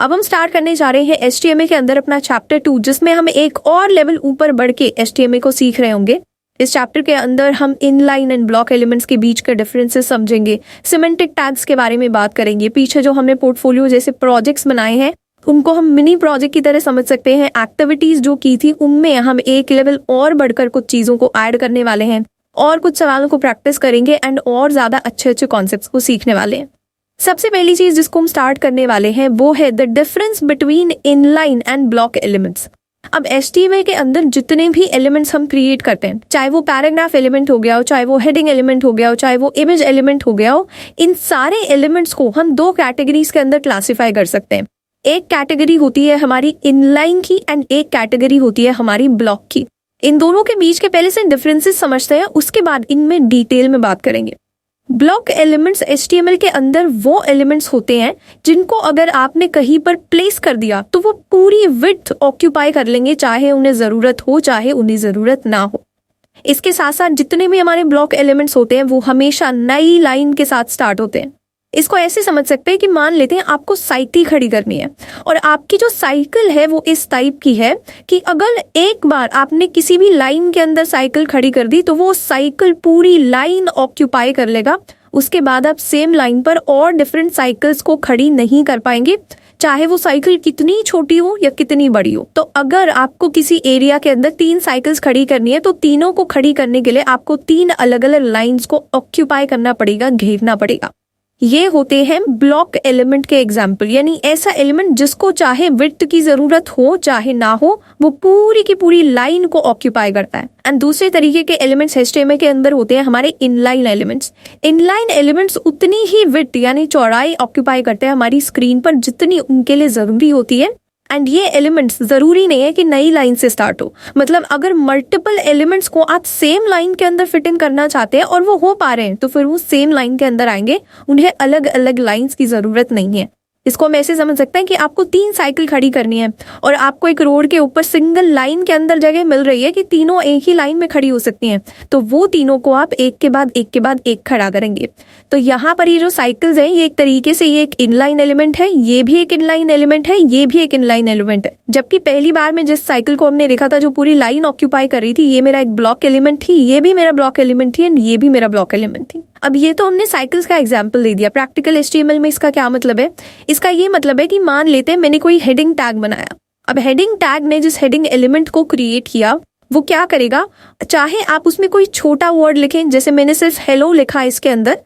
अब हम स्टार्ट करने जा रहे हैं HTML के अंदर अपना चैप्टर 2, जिसमें हम एक और लेवल ऊपर बढ़ के HTML को सीख रहे होंगे। इस चैप्टर के अंदर हम इनलाइन एंड ब्लॉक एलिमेंट्स के बीच के डिफरेंसेस समझेंगे, सिमेंटिक टैग्स के बारे में बात करेंगे। पीछे जो हमने पोर्टफोलियो जैसे प्रोजेक्ट्स बनाए हैं उनको हम मिनी प्रोजेक्ट की तरह समझ सकते हैं। एक्टिविटीज जो की थी उनमें हम एक लेवल और बढ़कर कुछ चीज़ों को ऐड करने वाले हैं और कुछ सवालों को प्रैक्टिस करेंगे एंड और ज़्यादा अच्छे अच्छे कॉन्सेप्ट्स को सीखने वाले हैं। सबसे पहली चीज़ जिसको हम स्टार्ट करने वाले हैं वो है the difference between inline and block elements. अब HTML के अंदर जितने भी एलिमेंट्स हम क्रिएट करते हैं, चाहे वो पैराग्राफ एलिमेंट हो गया हो, चाहे वो हेडिंग एलिमेंट हो गया हो, चाहे वो इमेज एलिमेंट हो गया हो, इन सारे एलिमेंट्स को हम दो कैटेगरीज के अंदर क्लासिफाई कर सकते हैं। एक कैटेगरी होती है हमारी इनलाइन की एंड एक कैटेगरी होती है हमारी ब्लॉक की। इन दोनों के बीच के पहले से डिफरेंसेस समझते हैं, उसके बाद इनमें डिटेल में बात करेंगे। ब्लॉक एलिमेंट्स HTML के अंदर वो एलिमेंट्स होते हैं जिनको अगर आपने कहीं पर प्लेस कर दिया तो वो पूरी विड्थ ऑक्यूपाई कर लेंगे, चाहे उन्हें ज़रूरत हो चाहे उन्हें ज़रूरत ना हो। इसके साथ साथ जितने भी हमारे ब्लॉक एलिमेंट्स होते हैं वो हमेशा नई लाइन के साथ स्टार्ट होते हैं। इसको ऐसे समझ सकते हैं कि मान लेते हैं आपको साइकिल खड़ी करनी है और आपकी जो साइकिल है वो इस टाइप की है कि अगर एक बार आपने किसी भी लाइन के अंदर साइकिल खड़ी कर दी तो वो साइकिल पूरी लाइन ऑक्यूपाई कर लेगा। उसके बाद आप सेम लाइन पर और डिफरेंट साइकिल्स को खड़ी नहीं कर पाएंगे, चाहे वो साइकिल कितनी छोटी हो या कितनी बड़ी हो। तो अगर आपको किसी एरिया के अंदर 3 साइकिल्स खड़ी करनी है तो तीनों को खड़ी करने के लिए आपको 3 अलग अलग लाइंस को ऑक्यूपाई करना पड़ेगा, घेरना पड़ेगा। ये होते हैं ब्लॉक एलिमेंट के एग्जाम्पल, यानी ऐसा एलिमेंट जिसको चाहे विड्थ की जरूरत हो चाहे ना हो वो पूरी की पूरी लाइन को ऑक्यूपाई करता है। एंड दूसरे तरीके के एलिमेंट्स HTML के अंदर होते हैं हमारे इनलाइन एलिमेंट्स। इनलाइन एलिमेंट्स उतनी ही विड्थ यानी चौड़ाई ऑक्यूपाई करते हैं हमारी स्क्रीन पर जितनी उनके लिए जरूरी होती है। एंड ये एलिमेंट्स जरूरी नहीं है कि नई लाइन से स्टार्ट हो, मतलब अगर मल्टीपल एलिमेंट्स को आप सेम लाइन के अंदर फिट इन करना चाहते हैं और वो हो पा रहे हैं तो फिर वो सेम लाइन के अंदर आएंगे, उन्हें अलग अलग लाइंस की जरूरत नहीं है। इसको हम ऐसे समझ सकते हैं कि आपको 3 साइकिल खड़ी करनी है और आपको एक रोड के ऊपर सिंगल लाइन के अंदर जगह मिल रही है कि तीनों एक ही लाइन में खड़ी हो सकती हैं, तो वो तीनों को आप एक के बाद एक के बाद एक खड़ा करेंगे। तो यहाँ पर ये जो साइकिल्स हैं ये एक तरीके से ये एक इनलाइन एलिमेंट है, ये भी एक इनलाइन एलिमेंट है, ये भी एक इनलाइन एलिमेंट है। जबकि पहली बार में जिस साइकिल को हमने देखा था जो पूरी लाइन ऑक्यूपाई कर रही थी, ये मेरा एक ब्लॉक एलिमेंट थी, ये भी मेरा ब्लॉक एलिमेंट थी एंड ये भी मेरा ब्लॉक एलिमेंट थी। अब ये तो हमने साइकिल्स का एग्जाम्पल दे दिया। प्रैक्टिकल HTML में इसका क्या मतलब है? इसका ये मतलब है कि मान लेते हैं मैंने कोई हेडिंग टैग बनाया। अब हेडिंग टैग ने जिस हेडिंग एलिमेंट को क्रिएट किया वो क्या करेगा, चाहे आप उसमें कोई छोटा वर्ड लिखें, जैसे मैंने सिर्फ हेलो लिखा इसके अंदर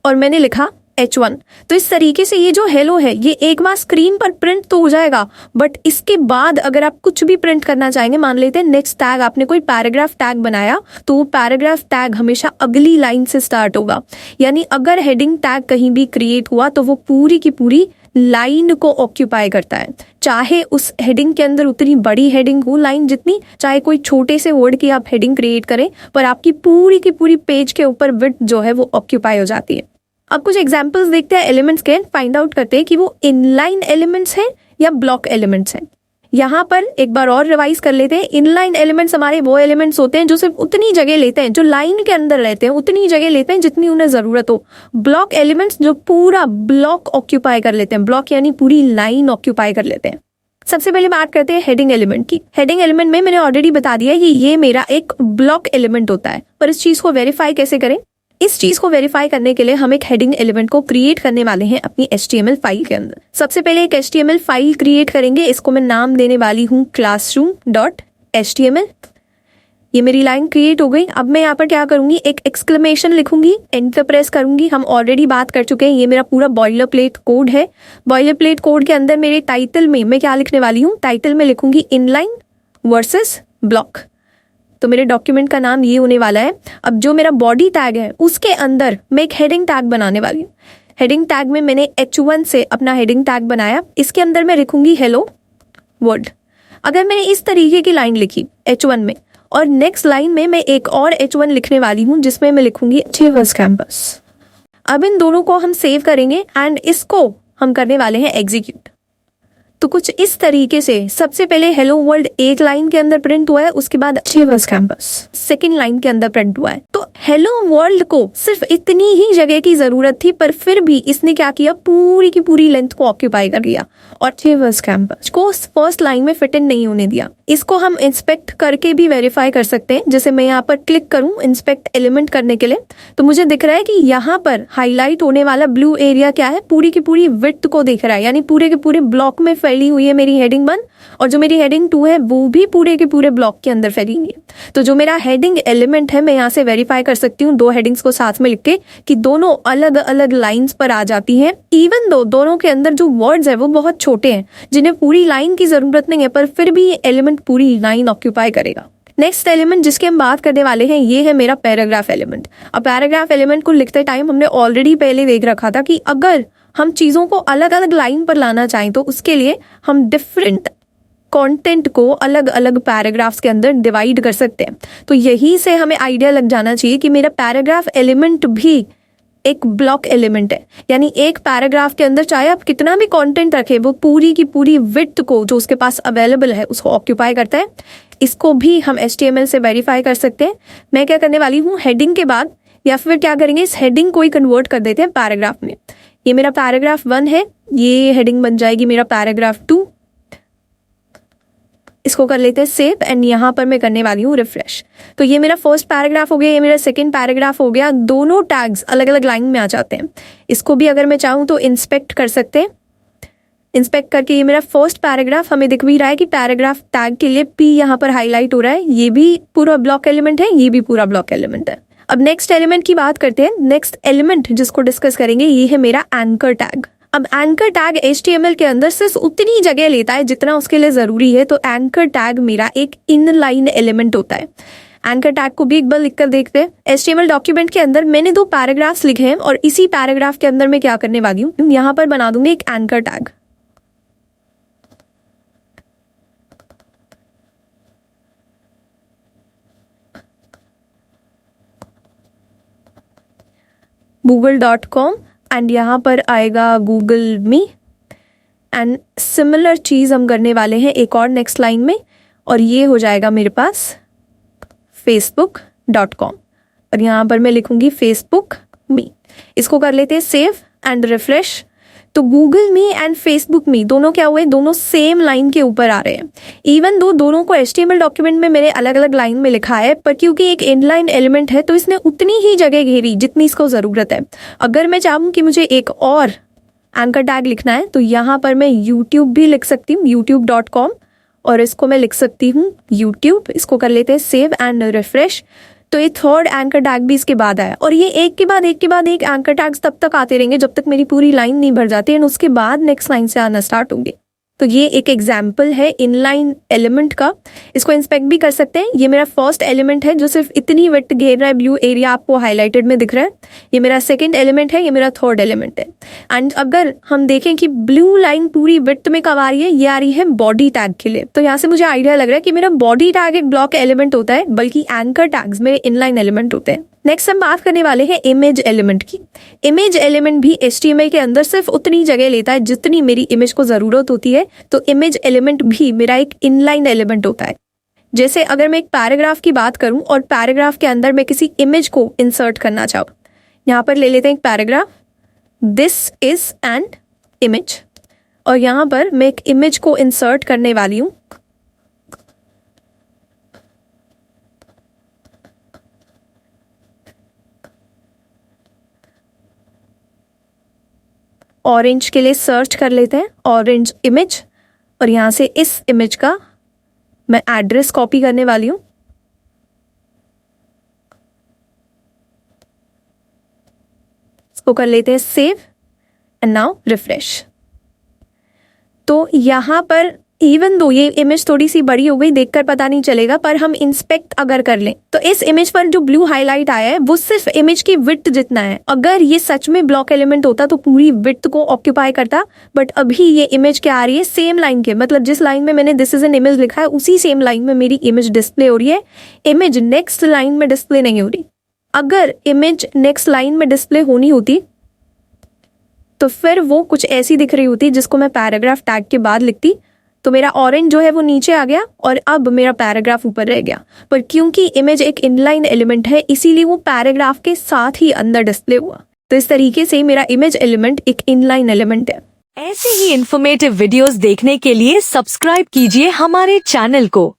और मैंने लिखा H1, तो इस तरीके से ये जो हेलो है ये एक बार स्क्रीन पर प्रिंट तो हो जाएगा, बट इसके बाद अगर आप कुछ भी प्रिंट करना चाहेंगे, मान लेते हैं नेक्स्ट टैग आपने कोई पैराग्राफ टैग बनाया, तो वो पैराग्राफ टैग हमेशा अगली लाइन से स्टार्ट होगा। यानी अगर हेडिंग टैग कहीं भी क्रिएट हुआ तो वो पूरी की पूरी लाइन को ऑक्यूपाई करता है, चाहे उस हेडिंग के अंदर उतनी बड़ी हेडिंग हो लाइन जितनी, चाहे कोई छोटे से वर्ड की आप हेडिंग क्रिएट करें, पर आपकी पूरी की पूरी पेज के ऊपर विड्थ जो है वो ऑक्यूपाई हो जाती है। अब कुछ एग्जांपल्स देखते हैं एलिमेंट्स के, फाइंड आउट करते हैं कि वो इनलाइन एलिमेंट्स हैं या ब्लॉक एलिमेंट्स हैं। यहाँ पर एक बार और रिवाइज कर लेते हैं। इनलाइन एलिमेंट्स हमारे वो एलिमेंट्स होते हैं जो सिर्फ उतनी जगह लेते हैं, जो लाइन के अंदर रहते हैं उतनी जगह लेते हैं जितनी उन्हें जरूरत हो। ब्लॉक एलिमेंट्स जो पूरा ब्लॉक ऑक्यूपाई कर लेते हैं, ब्लॉक यानी पूरी लाइन ऑक्यूपाई कर लेते हैं। सबसे पहले बात करते हैं हेडिंग एलिमेंट की। हेडिंग एलिमेंट में मैंने ऑलरेडी बता दिया कि ये मेरा एक ब्लॉक एलिमेंट होता है, पर इस चीज को वेरीफाई कैसे करें? इस चीज को वेरीफाई करने के लिए हम एक हेडिंग एलिमेंट को क्रिएट करने वाले हैं अपनी HTML फाइल के अंदर। सबसे पहले एक HTML फाइल क्रिएट करेंगे, इसको मैं नाम देने वाली हूँ classroom.html। ये मेरी लाइन क्रिएट हो गई। अब मैं यहाँ पर क्या करूंगी, एक एक्सक्लेमेशन लिखूंगी, एंटर प्रेस करूंगी। हम ऑलरेडी बात कर चुके हैं, ये मेरा पूरा बॉयलर प्लेट कोड है। बॉयलर प्लेट कोड के अंदर मेरे टाइटल में मैं क्या लिखने वाली हूँ, टाइटल में लिखूंगी इनलाइन वर्सेस ब्लॉक। तो मेरे डॉक्यूमेंट का नाम ये होने वाला है। अब जो मेरा बॉडी टैग है उसके अंदर मैं एक हेडिंग टैग बनाने वाली हूँ। हेडिंग टैग में मैंने H1 से अपना हेडिंग टैग बनाया, इसके अंदर मैं लिखूंगी हेलो वर्ल्ड। अगर मैंने इस तरीके की लाइन लिखी H1 में और नेक्स्ट लाइन में मैं एक और H1 लिखने वाली हूँ जिसमें मैं लिखूंगी अचीवर्स कैंपस। अब इन दोनों को हम सेव करेंगे एंड इसको हम करने वाले हैं एग्जीक्यूट। तो कुछ इस तरीके से सबसे पहले हेलो वर्ल्ड एक लाइन के अंदर प्रिंट हुआ है, उसके बाद अचीवर्स कैंपस सेकंड लाइन के अंदर प्रिंट हुआ है। तो हेलो वर्ल्ड को सिर्फ इतनी ही जगह की जरूरत थी, पर फिर भी इसने क्या किया, पूरी की पूरी लेंथ को ऑक्यूपाई कर लिया और अचीवर्स कैंपस को फर्स्ट लाइन में फिट इन नहीं होने दिया। इसको हम इंस्पेक्ट करके भी वेरीफाई कर सकते हैं। जैसे मैं यहाँ पर क्लिक करूं इंस्पेक्ट एलिमेंट करने के लिए, तो मुझे दिख रहा है कि यहाँ पर हाईलाइट होने वाला ब्लू एरिया क्या है, पूरी की पूरी विड्थ को दिख रहा है, यानी पूरे के पूरे ब्लॉक में फैली हुई है मेरी हेडिंग 1, और जो मेरी हेडिंग 2 है वो भी पूरे के पूरे ब्लॉक के अंदर फैली हुई है। तो जो मेरा हेडिंग एलिमेंट है, मैं यहाँ से वेरीफाई कर सकती हूँ दो हेडिंग्स को साथ में लिख के कि दोनों अलग अलग लाइंस पर आ जाती हैं, इवन दो दोनों के अंदर जो वर्ड्स है वो बहुत छोटे हैं, जिन्हें पूरी लाइन की जरूरत नहीं है, पर फिर भी ये एलिमेंट पूरी लाइन ऑक्यूपाई करेगा। नेक्स्ट एलिमेंट जिसके हम बात करने वाले हैं, ये है मेरा पैराग्राफ एलिमेंट। अब पैराग्राफ एलिमेंट को लिखते टाइम हमने ऑलरेडी पहले देख रखा था कि अगर हम चीज़ों को अलग अलग लाइन पर लाना चाहें तो उसके लिए हम डिफरेंट कंटेंट को अलग अलग पैराग्राफ्स के अंदर डिवाइड कर सकते हैं। तो यही से हमें आइडिया लग जाना चाहिए कि मेरा पैराग्राफ एलिमेंट भी एक ब्लॉक एलिमेंट है, यानी एक पैराग्राफ के अंदर चाहे आप कितना भी कंटेंट रखें, वो पूरी की पूरी विड्थ को जो उसके पास अवेलेबल है उसको ऑक्यूपाई करता है। इसको भी हम HTML से वेरीफाई कर सकते हैं। मैं क्या करने वाली हूँ, हेडिंग के बाद या फिर क्या करेंगे, इस हेडिंग को ही कन्वर्ट कर देते हैं पैराग्राफ में। ये मेरा पैराग्राफ 1 है, ये हेडिंग बन जाएगी मेरा पैराग्राफ 2। इसको कर लेते हैं सेव एंड यहाँ पर मैं करने वाली हूँ रिफ्रेश। तो ये मेरा फर्स्ट पैराग्राफ हो गया, ये मेरा सेकंड पैराग्राफ हो गया। दोनों टैग्स अलग अलग लाइन में आ जाते हैं। इसको भी अगर मैं चाहूँ तो इंस्पेक्ट कर सकते हैं। इंस्पेक्ट करके ये मेरा फर्स्ट पैराग्राफ हमें दिख भी रहा है कि पैराग्राफ टैग के लिए P यहाँ पर हाईलाइट हो रहा है। ये भी पूरा ब्लॉक एलिमेंट है, ये भी पूरा ब्लॉक एलिमेंट है। अब नेक्स्ट एलिमेंट की बात करते हैं। नेक्स्ट एलिमेंट जिसको डिस्कस करेंगे ये है मेरा एंकर टैग। अब एंकर टैग HTML के अंदर सिर्फ उतनी जगह लेता है जितना उसके लिए जरूरी है। तो एंकर टैग मेरा एक इनलाइन एलिमेंट होता है। एंकर टैग को भी एक बार लिखकर देखते हैं। HTML डॉक्यूमेंट के अंदर मैंने 2 पैराग्राफ्स लिखे हैं और इसी पैराग्राफ के अंदर मैं क्या करने वाली हूँ, यहाँ पर बना दूंगी एक एंकर टैग। google.com एंड यहाँ पर आएगा गूगल मी एंड सिमिलर चीज़ हम करने वाले हैं एक और नेक्स्ट लाइन में, और ये हो जाएगा मेरे पास facebook.com और यहाँ पर मैं लिखूंगी फेसबुक मी। इसको कर लेते हैं सेव एंड रिफ्रेश। तो गूगल मी एंड फेसबुक मी दोनों क्या हुए, दोनों सेम लाइन के ऊपर आ रहे हैं। इवन दो दोनों को HTML डॉक्यूमेंट में मेरे अलग अलग लाइन में लिखा है, पर क्योंकि एक इनलाइन एलिमेंट है तो इसने उतनी ही जगह घेरी जितनी इसको ज़रूरत है। अगर मैं चाहूँ कि मुझे एक और एंकर टैग लिखना है तो यहाँ पर मैं YouTube भी लिख सकती हूँ, youtube.com, और इसको मैं लिख सकती हूँ YouTube। इसको कर लेते हैं सेव एंड रिफ्रेश। तो ये थर्ड एंकर टैग भी इसके बाद आया, और ये एक के बाद एक के बाद एक एंकर टैग्स तब तक आते रहेंगे जब तक मेरी पूरी लाइन नहीं भर जाती एंड उसके बाद नेक्स्ट लाइन से आना स्टार्ट होंगे। तो ये एक एग्जाम्पल है इनलाइन एलिमेंट का। इसको इंस्पेक्ट भी कर सकते हैं। ये मेरा फर्स्ट एलिमेंट है जो सिर्फ इतनी विड्थ घेर रहा है, ब्लू एरिया आपको हाईलाइटेड में दिख रहा है। ये मेरा सेकंड एलिमेंट है, ये मेरा थर्ड एलिमेंट है। एंड अगर हम देखें कि ब्लू लाइन पूरी विड्थ में कब आ रही है, ये आ रही है बॉडी टैग के लिए। तो यहाँ से मुझे आइडिया लग रहा है कि मेरा बॉडी टैग एक ब्लॉक एलिमेंट होता है, बल्कि एंकर टैग्स मेरे इनलाइन एलिमेंट होते हैं। नेक्स्ट हम बात करने वाले हैं इमेज एलिमेंट की। इमेज एलिमेंट भी HTML के अंदर सिर्फ उतनी जगह लेता है जितनी मेरी इमेज को ज़रूरत होती है। तो इमेज एलिमेंट भी मेरा एक इनलाइन एलिमेंट होता है। जैसे अगर मैं एक पैराग्राफ की बात करूं और पैराग्राफ के अंदर मैं किसी इमेज को इंसर्ट करना चाहूँ, यहाँ पर ले लेते हैं एक paragraph, this is an image, और यहाँ पर मैं एक इमेज को इंसर्ट करने वाली हूँ। ऑरेंज के लिए सर्च कर लेते हैं ऑरेंज इमेज, और यहाँ से इस इमेज का मैं एड्रेस कॉपी करने वाली हूँ। इसको कर लेते हैं सेव एंड नाउ रिफ्रेश। तो यहाँ पर इवन दो ये इमेज थोड़ी सी बड़ी हो गई, देखकर पता नहीं चलेगा, पर हम इंस्पेक्ट अगर कर लें तो इस इमेज पर जो ब्लू हाईलाइट आया है वो सिर्फ इमेज की विड्थ जितना है। अगर ये सच में ब्लॉक एलिमेंट होता तो पूरी विड्थ को ऑक्यूपाई करता, बट अभी ये इमेज क्या आ रही है, सेम लाइन के, मतलब जिस लाइन में मैंने दिस इज एन इमेज लिखा है उसी सेम लाइन में मेरी इमेज डिस्प्ले हो रही है। इमेज नेक्स्ट लाइन में डिस्प्ले नहीं हो रही। अगर इमेज नेक्स्ट लाइन में डिस्प्ले होनी होती तो फिर वो कुछ ऐसी दिख रही होती जिसको मैं पैराग्राफ टैग के बाद लिखती, तो मेरा ऑरेंज जो है वो नीचे आ गया और अब मेरा पैराग्राफ ऊपर रह गया। पर क्योंकि इमेज एक इनलाइन एलिमेंट है, इसीलिए वो पैराग्राफ के साथ ही अंदर डिस्प्ले हुआ। तो इस तरीके से मेरा इमेज एलिमेंट एक इनलाइन एलिमेंट है। ऐसे ही इन्फॉर्मेटिव वीडियोस देखने के लिए सब्सक्राइब कीजिए हमारे चैनल को।